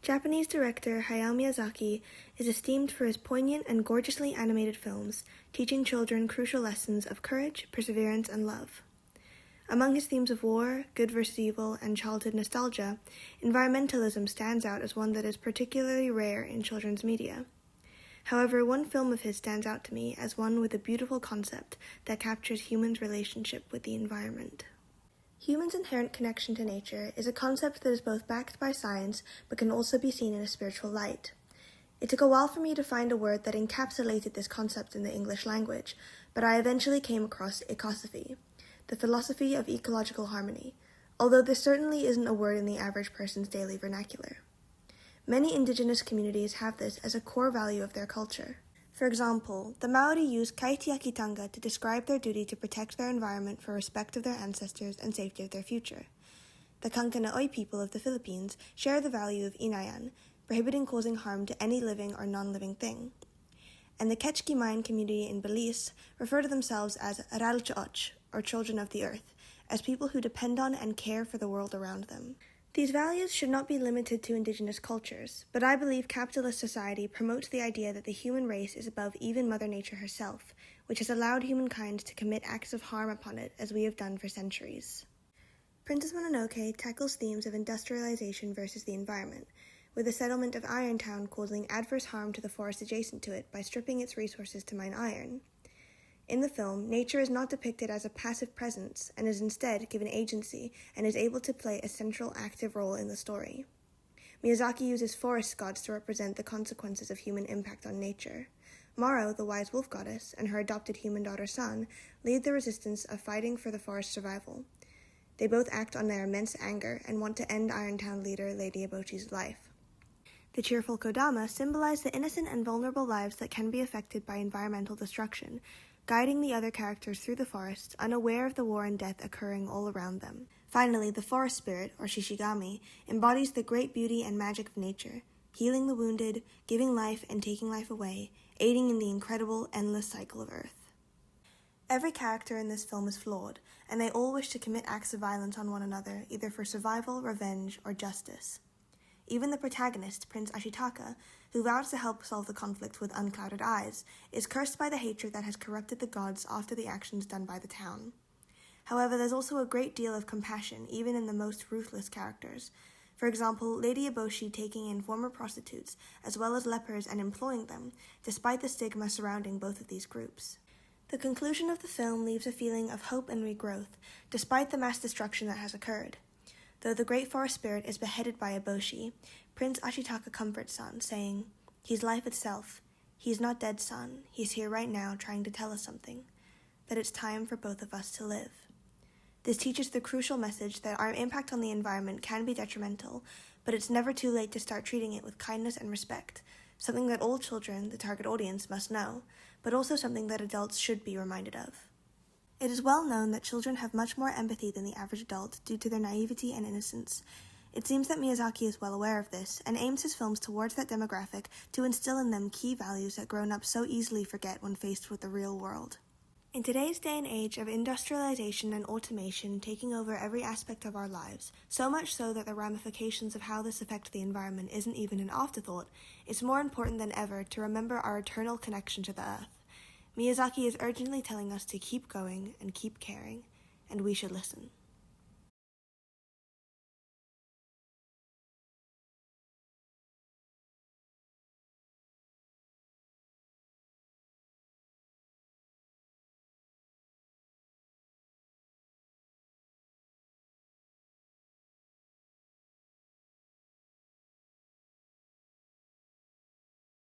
Japanese director Hayao Miyazaki is esteemed for his poignant and gorgeously animated films, teaching children crucial lessons of courage, perseverance, and love. Among his themes of war, good versus evil, and childhood nostalgia, environmentalism stands out as one that is particularly rare in children's media. However, one film of his stands out to me as one with a beautiful concept that captures humans' relationship with the environment. Humans' inherent connection to nature is a concept that is both backed by science but can also be seen in a spiritual light. It took a while for me to find a word that encapsulated this concept in the English language, but I eventually came across ecosophy, the philosophy of ecological harmony, although this certainly isn't a word in the average person's daily vernacular. Many indigenous communities have this as a core value of their culture. For example, the Maori use kaitiakitanga to describe their duty to protect their environment for respect of their ancestors and safety of their future. The Kankanaoi people of the Philippines share the value of inayan, prohibiting causing harm to any living or non-living thing. And the Ketchki Mayan community in Belize refer to themselves as Ralchoch, or children of the earth, as people who depend on and care for the world around them. These values should not be limited to indigenous cultures, but I believe capitalist society promotes the idea that the human race is above even Mother Nature herself, which has allowed humankind to commit acts of harm upon it as we have done for centuries. Princess Mononoke tackles themes of industrialization versus the environment, with the settlement of Irontown causing adverse harm to the forest adjacent to it by stripping its resources to mine iron. In the film, nature is not depicted as a passive presence and is instead given agency and is able to play a central active role in the story. Miyazaki uses forest gods to represent the consequences of human impact on nature. Maro, the wise wolf goddess, and her adopted human daughter San lead the resistance of fighting for the forest's survival. They both act on their immense anger and want to end Irontown leader Lady Eboshi's life. The cheerful Kodama symbolize the innocent and vulnerable lives that can be affected by environmental destruction, guiding the other characters through the forest, unaware of the war and death occurring all around them. Finally, the forest spirit, or Shishigami, embodies the great beauty and magic of nature, healing the wounded, giving life and taking life away, aiding in the incredible, endless cycle of Earth. Every character in this film is flawed, and they all wish to commit acts of violence on one another, either for survival, revenge, or justice. Even the protagonist, Prince Ashitaka, who vows to help solve the conflict with unclouded eyes, is cursed by the hatred that has corrupted the gods after the actions done by the town. However, there's also a great deal of compassion, even in the most ruthless characters. For example, Lady Eboshi taking in former prostitutes, as well as lepers, and employing them, despite the stigma surrounding both of these groups. The conclusion of the film leaves a feeling of hope and regrowth, despite the mass destruction that has occurred. Though the great forest spirit is beheaded by Eboshi, Prince Ashitaka comforts San, saying, "He's life itself. He's not dead, San. He's here right now trying to tell us something, that it's time for both of us to live." This teaches the crucial message that our impact on the environment can be detrimental, but it's never too late to start treating it with kindness and respect, something that all children, the target audience, must know, but also something that adults should be reminded of. It is well known that children have much more empathy than the average adult due to their naivety and innocence. It seems that Miyazaki is well aware of this and aims his films towards that demographic to instill in them key values that grown-ups so easily forget when faced with the real world. In today's day and age of industrialization and automation taking over every aspect of our lives, so much so that the ramifications of how this affects the environment isn't even an afterthought, it's more important than ever to remember our eternal connection to the earth. Miyazaki is urgently telling us to keep going and keep caring, and we should listen.